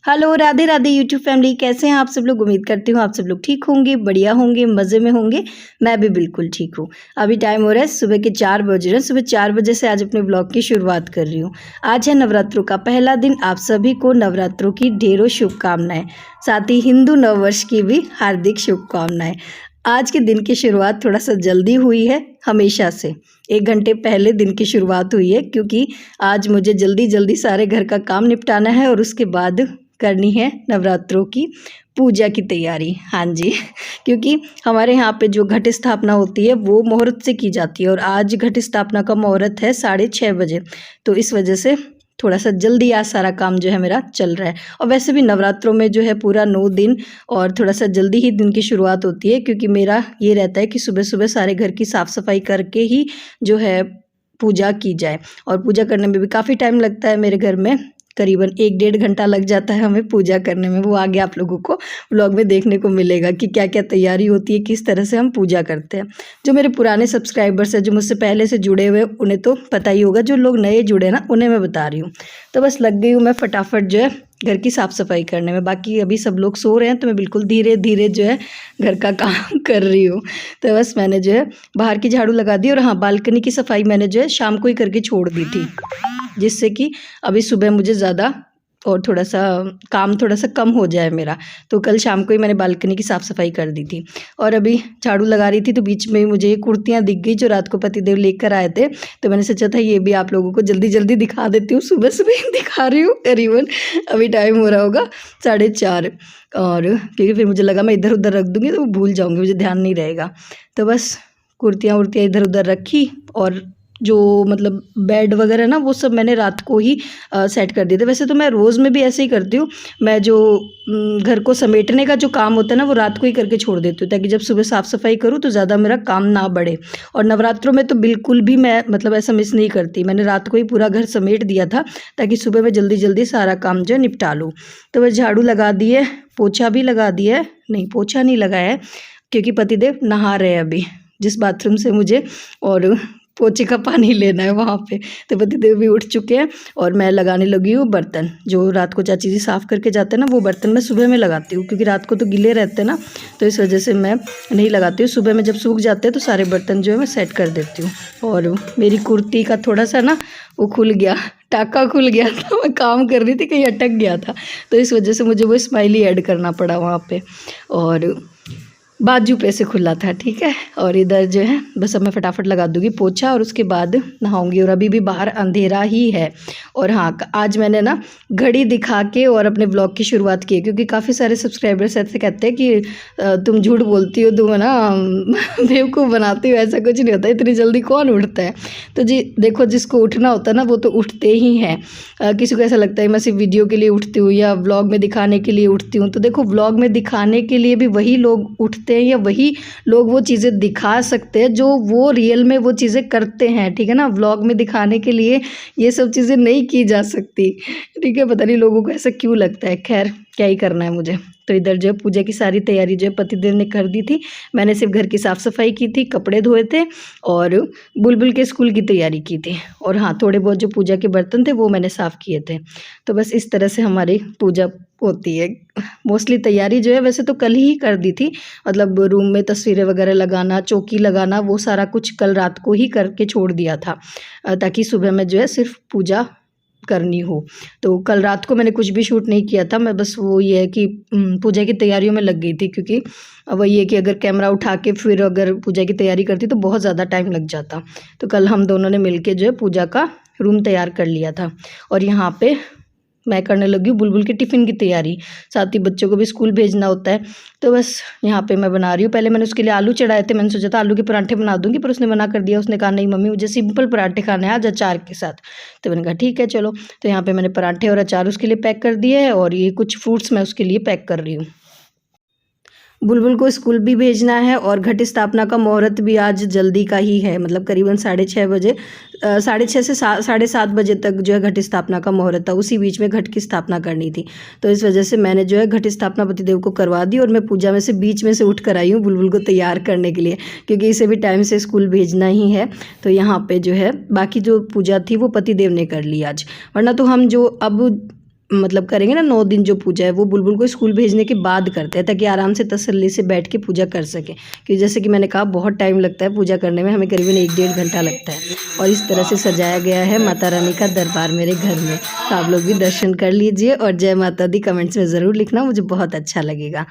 Hello Radhe Radhe YouTube family, कैसे हैं आप सब लोग। उम्मीद करती हूँ आप सब लोग ठीक होंगे, बढ़िया होंगे, मज़े में होंगे। मैं भी बिल्कुल ठीक हूँ। अभी टाइम हो रहा है सुबह के 4 बज रहे हैं। सुबह 4 बजे से आज अपने ब्लॉग की शुरुआत कर रही हूँ। आज है नवरात्रों का पहला दिन। आप सभी को नवरात्रों की ढेरों शुभकामनाएं, साथ ही हिंदू नववर्ष की भी हार्दिक शुभकामनाएं। आज के दिन की शुरुआत थोड़ा सा जल्दी हुई है, हमेशा से 1 घंटे पहले दिन की शुरुआत हुई है, क्योंकि आज मुझे जल्दी जल्दी सारे घर का काम निपटाना है और उसके बाद करनी है नवरात्रों की पूजा की तैयारी। हाँ जी, क्योंकि हमारे यहाँ पे जो घट स्थापना होती है वो मुहूर्त से की जाती है और आज घट स्थापना का मुहूर्त है 6:30 बजे। तो इस वजह से थोड़ा सा जल्दी आज सारा काम जो है मेरा चल रहा है। और वैसे भी नवरात्रों में जो है पूरा 9 दिन और थोड़ा सा जल्दी ही दिन की शुरुआत होती है, क्योंकि मेरा ये रहता है कि सुबह सुबह सारे घर की साफ़ सफाई करके ही जो है पूजा की जाए। और पूजा करने में भी काफ़ी टाइम लगता है। मेरे घर में करीबन 1-1.5 घंटा लग जाता है हमें पूजा करने में। वो आगे आप लोगों को व्लॉग में देखने को मिलेगा कि क्या क्या तैयारी होती है, किस तरह से हम पूजा करते हैं। जो मेरे पुराने सब्सक्राइबर्स हैं, जो मुझसे पहले से जुड़े हुए, उन्हें तो पता ही होगा। जो लोग नए जुड़े ना, उन्हें मैं बता रही हूँ। तो बस लग गई हूँ मैं फटाफट जो है घर की साफ़ सफाई करने में। बाकी अभी सब लोग सो रहे हैं, तो मैं बिल्कुल धीरे धीरे जो है घर का काम कर रही हूँ। तो बस मैंने जो है बाहर की झाड़ू लगा दी और हाँ, बालकनी की सफाई मैंने जो है शाम को ही करके छोड़ दी थी, जिससे कि अभी सुबह मुझे ज़्यादा और थोड़ा सा काम थोड़ा सा कम हो जाए मेरा। तो कल शाम को ही मैंने बालकनी की साफ़ सफाई कर दी थी। और अभी झाड़ू लगा रही थी तो बीच में ही मुझे ये कुर्तियाँ दिख गई जो रात को पतिदेव लेकर आए थे। तो मैंने सोचा था ये भी आप लोगों को जल्दी जल्दी दिखा देती हूँ। सुबह सुबह ही दिखा रही हूँ। करीबन अभी टाइम हो रहा होगा 4:30, और क्योंकि फिर मुझे लगा मैं इधर उधर रख दूँगी तो भूल जाऊँगी, मुझे ध्यान नहीं रहेगा। तो बस कुर्तियाँ उर्तियाँ इधर उधर रखी और जो मतलब बेड वगैरह ना, वो सब मैंने रात को ही सेट कर दिए थे। वैसे तो मैं रोज़ में भी ऐसे ही करती हूँ। मैं जो घर को समेटने का जो काम होता है ना, वो रात को ही करके छोड़ देती हूँ, ताकि जब सुबह साफ़ सफाई करूँ तो ज़्यादा मेरा काम ना बढ़े। और नवरात्रों में तो बिल्कुल भी मैं मतलब ऐसा मिस नहीं करती। मैंने रात को ही पूरा घर समेट दिया था, ताकि सुबह मैं जल्दी जल्दी सारा काम जो है निपटा लूँ। तो बस झाड़ू लगा दी है, पोछा भी लगा दिया है। नहीं, पोछा नहीं लगाया है, क्योंकि पतिदेव नहा रहे हैं अभी जिस बाथरूम से मुझे और पोछे का पानी लेना है वहाँ पे। तो पतिदेव भी उठ चुके हैं और मैं लगाने लगी हूँ बर्तन। जो रात को चाची जी साफ़ करके जाते हैं ना, वो बर्तन मैं सुबह में लगाती हूँ, क्योंकि रात को तो गीले रहते हैं ना, तो इस वजह से मैं नहीं लगाती हूँ। सुबह में जब सूख जाते हैं तो सारे बर्तन जो है मैं सेट कर देती हूँ। और मेरी कुर्ती का थोड़ा सा ना वो खुल गया, टाका खुल गया था। मैं काम कर रही थी, कहीं अटक गया था, तो इस वजह से मुझे वो स्माइली ऐड करना पड़ा वहाँ पर। और बाजू पे से खुला था, ठीक है। और इधर जो है बस अब मैं फटाफट लगा दूँगी पोछा और उसके बाद नहाऊंगी। और अभी भी बाहर अंधेरा ही है। और हाँ, आज मैंने ना घड़ी दिखा के और अपने ब्लॉग की शुरुआत की है, क्योंकि काफ़ी सारे सब्सक्राइबर्स ऐसे कहते हैं कि तुम झूठ बोलती हो, तुम है ना बेवकूफ़ बनाती हो। ऐसा कुछ नहीं होता, इतनी जल्दी कौन उठता है। तो जी देखो, जिसको उठना होता है ना, वो तो उठते ही हैं। किसी को ऐसा लगता है मैं सिर्फ वीडियो के लिए उठती हूँ या व्लॉग में दिखाने के लिए उठती हूँ। तो देखो, व्लॉग में दिखाने के लिए भी वही लोग उठते हैं, या वही लोग वो चीज़ें दिखा सकते हैं जो वो रियल में वो चीज़ें करते हैं, ठीक है ना। व्लॉग में दिखाने के लिए ये सब चीज़ें नहीं की जा सकती, ठीक है। पता नहीं लोगों को ऐसा क्यों लगता है। खैर, क्या ही करना है मुझे। तो इधर जो है पूजा की सारी तैयारी जो है पतिदेव ने कर दी थी। मैंने सिर्फ घर की साफ़ सफाई की थी, कपड़े धोए थे और बुलबुल के स्कूल की तैयारी की थी। और हाँ, थोड़े बहुत जो पूजा के बर्तन थे वो मैंने साफ़ किए थे। तो बस इस तरह से हमारी पूजा होती है। मोस्टली तैयारी जो है वैसे तो कल ही कर दी थी, मतलब रूम में तस्वीरें वगैरह लगाना, चौकी लगाना, वो सारा कुछ कल रात को ही करके छोड़ दिया था, ताकि सुबह में जो है सिर्फ पूजा करनी हो। तो कल रात को मैंने कुछ भी शूट नहीं किया था। मैं बस वो ये है कि पूजा की तैयारियों में लग गई थी, क्योंकि वही है कि अगर कैमरा उठा के फिर अगर पूजा की तैयारी करती तो बहुत ज़्यादा टाइम लग जाता। तो कल हम दोनों ने मिलके जो है पूजा का रूम तैयार कर लिया था। और यहाँ पे मैं करने लगी हूँ बुलबुल के टिफ़िन की तैयारी, साथ ही बच्चों को भी स्कूल भेजना होता है। तो बस यहाँ पे मैं बना रही हूँ। पहले मैंने उसके लिए आलू चढ़ाए थे। मैंने सोचा था आलू के पराठे बना दूँगी, पर उसने मना कर दिया। उसने कहा नहीं मम्मी, मुझे सिंपल पराठे खाने हैं आज अचार के साथ। तो मैंने कहा ठीक है चलो। तो यहाँ पर मैंने पराठे और अचार उसके लिए पैक कर दिए है, और ये कुछ फ्रूट्स मैं उसके लिए पैक कर रही हूँ। बुलबुल को स्कूल भी भेजना है और घट स्थापना का मुहूर्त भी आज जल्दी का ही है, मतलब करीबन 6:30 बजे, 6:30 से 7:30 बजे तक जो है घट स्थापना का मुहूर्त था। उसी बीच में घट की स्थापना करनी थी। तो इस वजह से मैंने जो है घट स्थापना पतिदेव को करवा दी, और मैं पूजा में से बीच में से उठ कर आई हूँ बुलबुल को तैयार करने के लिए, क्योंकि इसे भी टाइम से स्कूल भेजना ही है। तो यहाँ पर जो है बाकी जो पूजा थी वो पतिदेव ने कर ली आज, वरना तो हम जो अब मतलब करेंगे ना 9 दिन जो पूजा है वो बुलबुल को स्कूल भेजने के बाद करते हैं, ताकि आराम से तसल्ली से बैठ के पूजा कर सकें। क्योंकि जैसे कि मैंने कहा बहुत टाइम लगता है पूजा करने में, हमें करीबन 1-1.5 घंटा लगता है। और इस तरह से सजाया गया है माता रानी का दरबार मेरे घर में। तो आप लोग भी दर्शन कर लीजिए और जय माता दी कमेंट्स में ज़रूर लिखना, मुझे बहुत अच्छा लगेगा।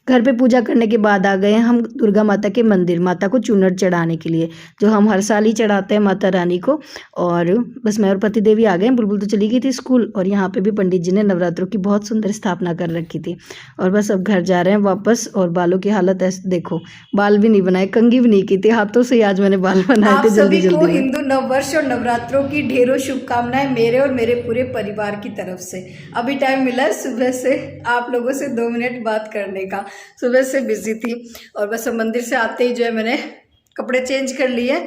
घर पे पूजा करने के बाद आ गए हम दुर्गा माता के मंदिर, माता को चुनर चढ़ाने के लिए, जो हम हर साल ही चढ़ाते हैं माता रानी को। और बस मैं और पति देवी आ गए। बुलबुल तो चली गई थी स्कूल, और यहाँ पे भी पंडित जी ने नवरात्रों की बहुत सुंदर स्थापना कर रखी थी। और बस अब घर जा रहे हैं वापस। और बालों की हालत ऐसे देखो, बाल भी नहीं बनाए, कंघी भी नहीं की थी, हाथों से ही आज मैंने बाल बनाए थे जल्दी जल्दी में। हिंदू नववर्ष और नवरात्रों की ढेरों शुभकामनाएं मेरे और मेरे पूरे परिवार की तरफ से। अभी टाइम मिला है सुबह से आप लोगों से 2 मिनट बात करने का, सुबह से बिजी थी। और बस मंदिर से आते ही जो है मैंने कपड़े चेंज कर लिए,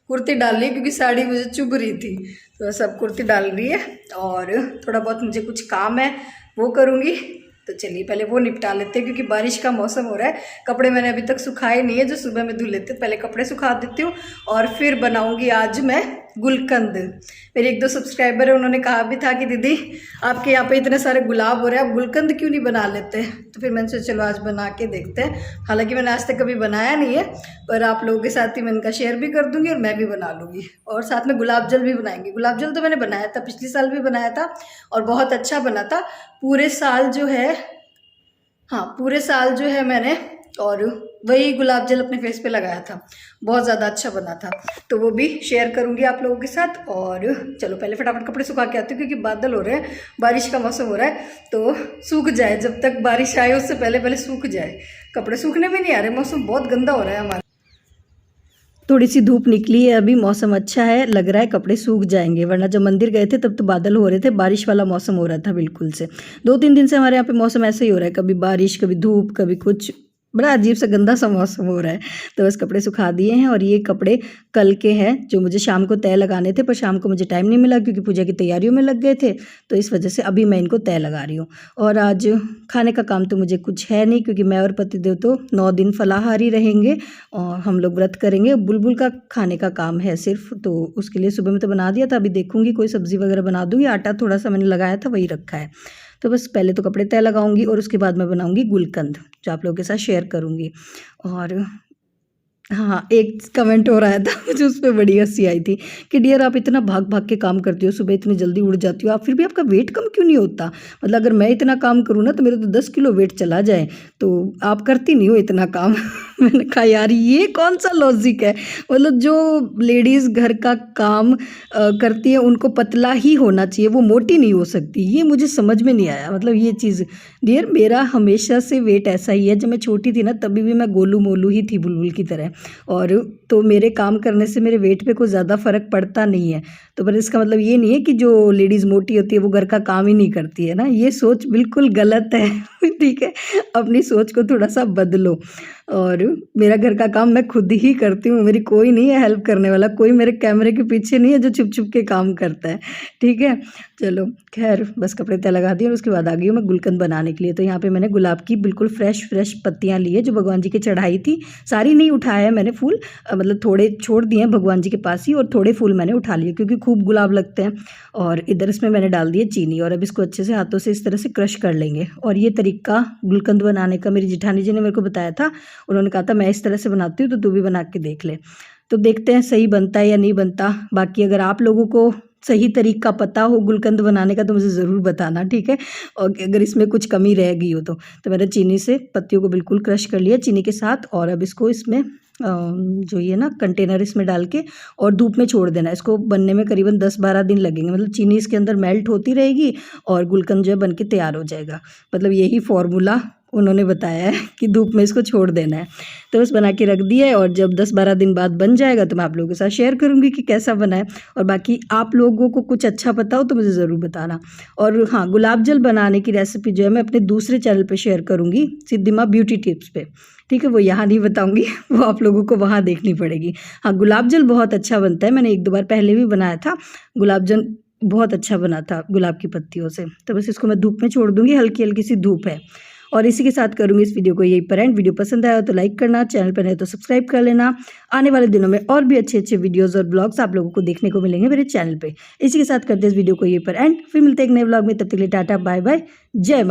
कुर्ती डाल ली क्योंकि साड़ी मुझे चुभ रही थी, तो सब कुर्ती डाल रही है। और थोड़ा बहुत मुझे कुछ काम है वो करूँगी, तो चलिए पहले वो निपटा लेते हैं क्योंकि बारिश का मौसम हो रहा है। कपड़े मैंने अभी तक सुखाए नहीं है, जो सुबह में धुल लेते, पहले कपड़े सुखा देती हूँ और फिर बनाऊँगी आज मैं गुलकंद। मेरे 1-2 सब्सक्राइबर है, उन्होंने कहा भी था कि दीदी आपके यहाँ पे इतने सारे गुलाब हो रहे हैं, आप गुलकंद क्यों नहीं बना लेते। तो फिर मैंने सोचा चलो आज बना के देखते हैं। हालांकि मैंने आज तक कभी बनाया नहीं है, पर आप लोगों के साथ ही मैं इनका शेयर भी कर दूंगी और मैं भी बना लूँगी। और साथ में गुलाब जल भी बनाएंगे। गुलाब जल तो मैंने बनाया था, पिछले साल भी बनाया था और बहुत अच्छा बना था। पूरे साल जो है मैंने और वही गुलाब जल अपने फेस पे लगाया था, बहुत ज़्यादा अच्छा बना था, तो वो भी शेयर करूंगी आप लोगों के साथ। और चलो पहले फटाफट कपड़े सुखा के आती हूँ क्योंकि बादल हो रहे हैं, बारिश का मौसम हो रहा है, तो सूख जाए, जब तक बारिश आए उससे पहले पहले सूख जाए। कपड़े सूखने भी नहीं आ रहे, मौसम बहुत गंदा हो रहा है हमारा। थोड़ी सी धूप निकली है, अभी मौसम अच्छा है, लग रहा है कपड़े सूख जाएंगे, वरना जब मंदिर गए थे तब तो बादल हो रहे थे, बारिश वाला मौसम हो रहा था बिल्कुल से। 2-3 दिन से हमारे यहाँ पे मौसम ऐसे ही हो रहा है, कभी बारिश कभी धूप कभी कुछ, बड़ा अजीब सा गंदा सा मौसम हो रहा है। तो बस कपड़े सुखा दिए हैं। और ये कपड़े कल के हैं जो मुझे शाम को तय लगाने थे, पर शाम को मुझे टाइम नहीं मिला क्योंकि पूजा की तैयारियों में लग गए थे, तो इस वजह से अभी मैं इनको तय लगा रही हूँ। और आज खाने का काम तो मुझे कुछ है नहीं क्योंकि मैं और पतिदेव तो 9 दिन फलाहारी रहेंगे और हम लोग व्रत करेंगे। बुलबुल का खाने का काम है सिर्फ, तो उसके लिए सुबह में तो बना दिया था, अभी देखूंगी कोई सब्ज़ी वगैरह बना दूंगी। आटा थोड़ा सा मैंने लगाया था वही रखा है। तो बस पहले तो कपड़े तय लगाऊंगी और उसके बाद मैं बनाऊंगी गुलकंद, जो आप लोगों के साथ शेयर करूंगी। और हाँ, एक कमेंट हो रहा था मुझे, उस पर बड़ी हंसी आई थी कि डियर आप इतना भाग भाग के काम करती हो, सुबह इतनी जल्दी उठ जाती हो, आप फिर भी आपका वेट कम क्यों नहीं होता। मतलब अगर मैं इतना काम करूँ ना तो मेरा तो 10 किलो वेट चला जाए, तो आप करती नहीं हो इतना काम। मैंने कहा यार ये कौन सा लॉजिक है, मतलब जो लेडीज़ घर का काम करती है उनको पतला ही होना चाहिए, वो मोटी नहीं हो सकती। ये मुझे समझ में नहीं आया, मतलब ये चीज़। डियर मेरा हमेशा से वेट ऐसा ही है, जब मैं छोटी थी ना तभी भी मैं गोलू मोलू ही थी बुलबुल की तरह, और तो मेरे काम करने से मेरे वेट पे कोई ज़्यादा फ़र्क पड़ता नहीं है। तो पर इसका मतलब ये नहीं है कि जो लेडीज़ मोटी होती है वो घर का काम ही नहीं करती है ना, ये सोच बिल्कुल गलत है। ठीक है, अपनी सोच को थोड़ा सा बदलो। और मेरा घर का काम मैं खुद ही करती हूँ, मेरी कोई नहीं है हेल्प करने वाला, कोई मेरे कैमरे के पीछे नहीं है जो छुप छुप के काम करता है। ठीक है, चलो खैर बस कपड़े तय लगा दिए और उसके बाद आ गई हूँ मैं गुलकंद बनाने के लिए। तो यहाँ पे मैंने गुलाब की बिल्कुल फ्रेश पत्तियाँ ली है जो भगवान जी की चढ़ाई थी, सारी नहीं उठाया है मैंने फूल, मतलब थोड़े छोड़ दिए हैं भगवान जी के पास ही, और थोड़े फूल मैंने उठा लिए क्योंकि खूब गुलाब लगते हैं। और इधर इसमें मैंने डाल दिए चीनी, और अब इसको अच्छे से हाथों से इस तरह से क्रश कर लेंगे। और ये तरीका गुलकंद बनाने का मेरी जिठानी जी ने मेरे को बताया था, उन्होंने कहा था मैं इस तरह से बनाती हूँ तो तू भी बना के देख ले। तो देखते हैं सही बनता है या नहीं बनता। बाकी अगर आप लोगों को सही तरीका पता हो गुलकंद बनाने का तो मुझे ज़रूर बताना, ठीक है। और अगर इसमें कुछ कमी रह गई हो तो मैंने चीनी से पत्तियों को बिल्कुल क्रश कर लिया चीनी के साथ। और अब इसको इसमें जो ये ना कंटेनर इसमें डाल के और धूप में छोड़ देना। इसको बनने में करीबन 10-12 दिन लगेंगे, मतलब चीनी इसके अंदर मेल्ट होती रहेगी और गुलकंद जो है बन के तैयार हो जाएगा। मतलब यही फॉर्मूला उन्होंने बताया है कि धूप में इसको छोड़ देना है। तो बस बना के रख दिया है, और जब 10-12 दिन बाद बन जाएगा तो मैं आप लोगों के साथ शेयर करूँगी कि कैसा बना है। और बाकी आप लोगों को कुछ अच्छा पता हो तो मुझे ज़रूर बताना। और हाँ, गुलाब जल बनाने की रेसिपी जो है मैं अपने दूसरे चैनल पे शेयर करूँगी, सिद्धिमा ब्यूटी टिप्स पे, ठीक है। वो यहाँ नहीं बताऊँगी, वो आप लोगों को वहाँ देखनी पड़ेगी। हाँ, गुलाब जल बहुत अच्छा बनता है, मैंने 1-2 बार पहले भी बनाया था। गुलाब जल बहुत अच्छा बना था गुलाब की पत्तियों से। तो बस इसको मैं धूप में छोड़ दूँगी, हल्की-हल्की सी धूप है। और इसी के साथ करूँगी इस वीडियो को यहीं पर एंड। वीडियो पसंद आया हो तो लाइक करना, चैनल पर नए तो सब्सक्राइब कर लेना। आने वाले दिनों में और भी अच्छे-अच्छे वीडियोज़ और ब्लॉग्स आप लोगों को देखने को मिलेंगे मेरे चैनल पे। इसी के साथ करते हैं इस वीडियो को यहीं पर एंड। फिर मिलते हैं एक नए ब्लॉग में, तब तक के लिए टाटा बाय बाय, जय माँ।